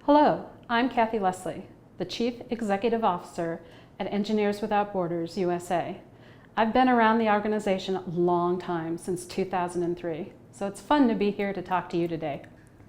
Hello, I'm Cathy Leslie, the Chief Executive Officer at Engineers Without Borders USA. I've been around the organization a long time, since 2003, so it's fun to be here to talk to you today.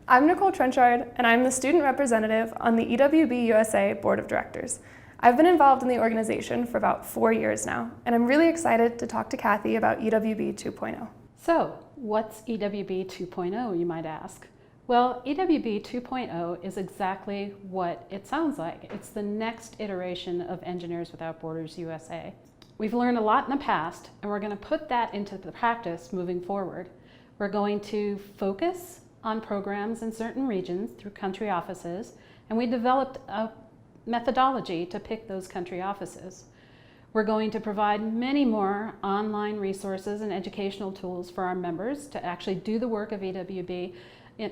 I'm Nicole Trenchard, and I'm the student representative on the EWB USA Board of Directors. I've been involved in the organization for about 4 years now, and I'm really excited to talk to Cathy about EWB 2.0. So, what's EWB 2.0, you might ask? Well, EWB 2.0 is exactly what it sounds like. It's the next iteration of Engineers Without Borders USA. We've learned a lot in the past, and we're going to put that into the practice moving forward. We're going to focus on programs in certain regions through country offices, and we developed a methodology to pick those country offices. We're going to provide many more online resources and educational tools for our members to actually do the work of EWB,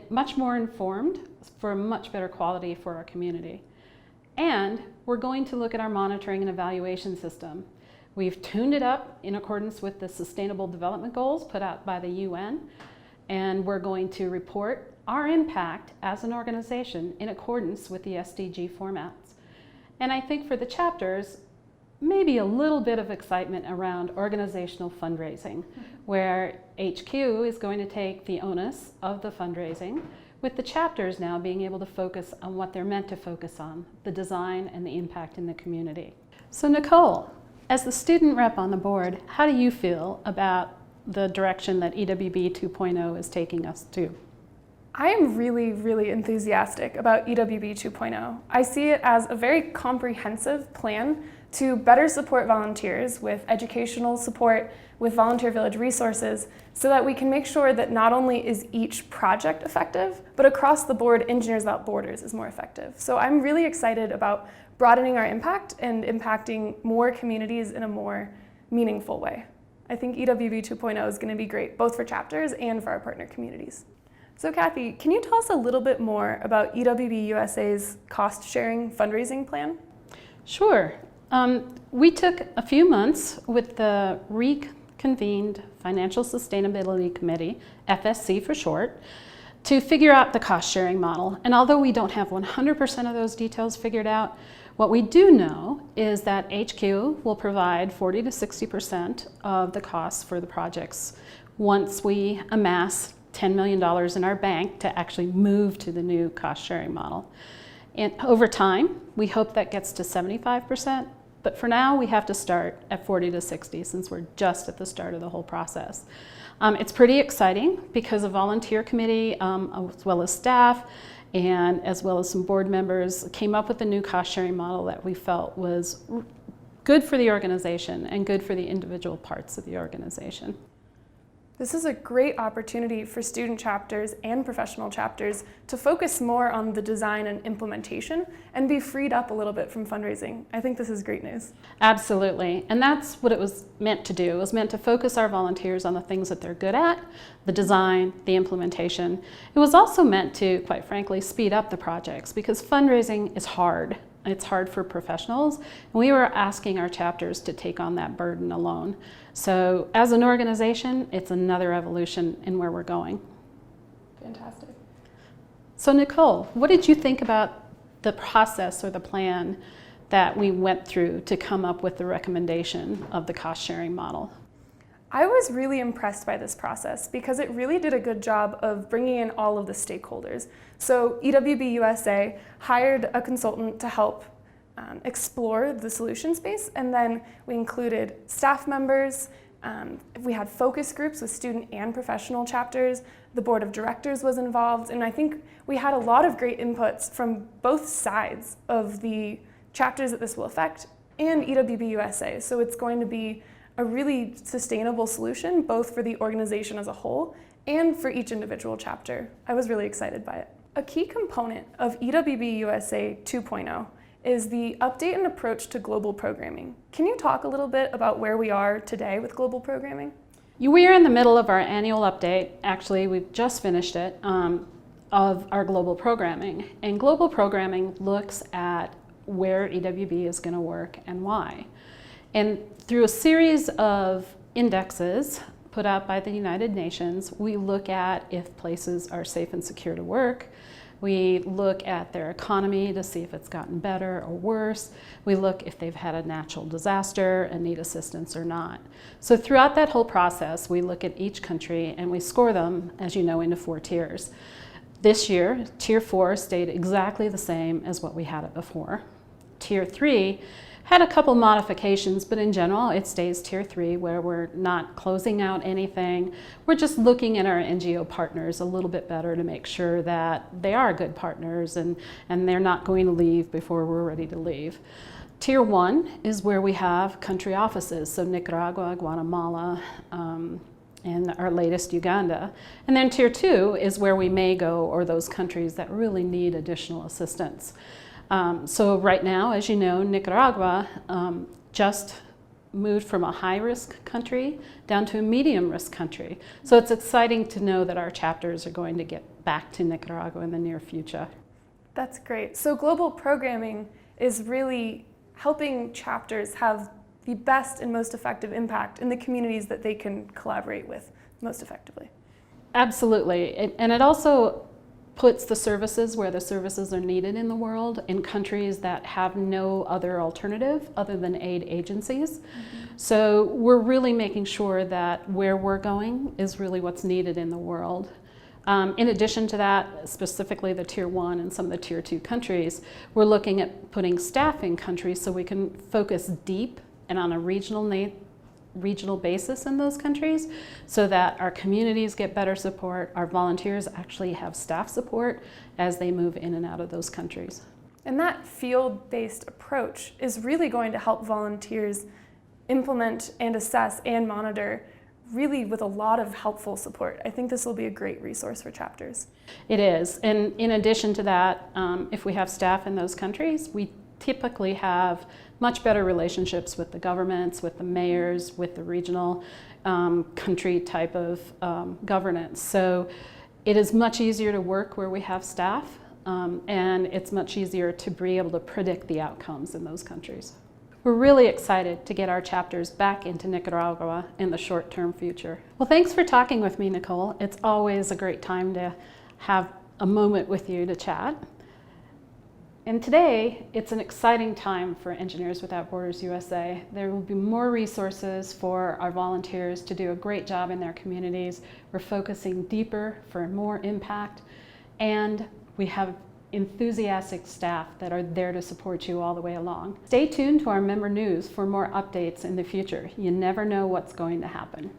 much more informed for a much better quality for our community. And we're going to look at our monitoring and evaluation system. We've tuned it up in accordance with the Sustainable Development Goals put out by the UN, and we're going to report our impact as an organization in accordance with the SDG formats. And I think for the chapters, maybe a little bit of excitement around organizational fundraising, where HQ is going to take the onus of the fundraising, with the chapters now being able to focus on what they're meant to focus on, the design and the impact in the community. So Nicole, as the student rep on the board, how do you feel about the direction that EWB 2.0 is taking us to? I am really enthusiastic about EWB 2.0. I see it as a very comprehensive plan to better support volunteers with educational support, with volunteer village resources, so that we can make sure that not only is each project effective, but across the board, Engineers Without Borders is more effective. So I'm really excited about broadening our impact and impacting more communities in a more meaningful way. I think EWB 2.0 is going to be great, both for chapters and for our partner communities. So Cathy, can you tell us a little bit more about EWB USA's cost-sharing fundraising plan? Sure. We took a few months with the reconvened Financial Sustainability Committee, FSC for short, to figure out the cost-sharing model. And although we don't have 100% of those details figured out, what we do know is that HQ will provide 40 to 60% of the costs for the projects once we amass $10 million in our bank to actually move to the new cost-sharing model. And over time, we hope that gets to 75%, but for now, we have to start at 40 to 60 since we're just at the start of the whole process. It's pretty exciting because a volunteer committee, as well as staff, and as well as some board members, came up with a new cost-sharing model that we felt was good for the organization and good for the individual parts of the organization. This is a great opportunity for student chapters and professional chapters to focus more on the design and implementation and be freed up a little bit from fundraising. I think this is great news. Absolutely, and that's what it was meant to do. It was meant to focus our volunteers on the things that they're good at, the design, the implementation. It was also meant to, quite frankly, speed up the projects because fundraising is hard. It's hard for professionals, and we were asking our chapters to take on that burden alone. So as an organization, it's another evolution in where we're going. Fantastic. So Nicole, what did you think about the process or the plan that we went through to come up with the recommendation of the cost-sharing model? I was really impressed by this process because it really did a good job of bringing in all of the stakeholders. So EWB USA hired a consultant to help explore the solution space, and then we included staff members, we had focus groups with student and professional chapters, the board of directors was involved, and I think we had a lot of great inputs from both sides of the chapters that this will affect and EWB USA. So it's going to be a really sustainable solution, both for the organization as a whole and for each individual chapter. I was really excited by it. A key component of EWB USA 2.0 is the update and approach to global programming. Can you talk a little bit about where we are today with global programming? We are in the middle of our annual update. Actually, we've just finished it, of our global programming. And global programming looks at where EWB is going to work and why. And through a series of indexes put out by the United Nations, we look at if places are safe and secure to work. We look at their economy to see if it's gotten better or worse. We look if they've had a natural disaster and need assistance or not. So throughout that whole process, we look at each country and we score them, as you know, into 4 tiers. This year, Tier 4 stayed exactly the same as what we had it before. Tier 3 had a couple modifications, but in general, it stays Tier 3, where we're not closing out anything. We're just looking at our NGO partners a little bit better to make sure that they are good partners and they're not going to leave before we're ready to leave. Tier 1 is where we have country offices, so Nicaragua, Guatemala, and our latest Uganda. And then Tier 2 is where we may go, or those countries that really need additional assistance. So right now, as you know, Nicaragua just moved from a high-risk country down to a medium-risk country. So it's exciting to know that our chapters are going to get back to Nicaragua in the near future. That's great. So global programming is really helping chapters have the best and most effective impact in the communities that they can collaborate with most effectively. Absolutely. And it also puts the services where the services are needed in the world, in countries that have no other alternative other than aid agencies. So we're really making sure that where we're going is really what's needed in the world. In addition to that, specifically the Tier 1 and some of the Tier 2 countries, we're looking at putting staff in countries so we can focus deep and on a regional basis in those countries, so that our communities get better support, our volunteers actually have staff support as they move in and out of those countries. And that field-based approach is really going to help volunteers implement and assess and monitor really with a lot of helpful support. I think this will be a great resource for chapters. It is, and in addition to that, if we have staff in those countries, we typically have much better relationships with the governments, with the mayors, with the regional country type of governance. So it is much easier to work where we have staff, and it's much easier to be able to predict the outcomes in those countries. We're really excited to get our chapters back into Nicaragua in the short-term future. Well, thanks for talking with me, Nicole. It's always a great time to have a moment with you to chat. And today, it's an exciting time for Engineers Without Borders USA. There will be more resources for our volunteers to do a great job in their communities. We're focusing deeper for more impact, and we have enthusiastic staff that are there to support you all the way along. Stay tuned to our member news for more updates in the future. You never know what's going to happen.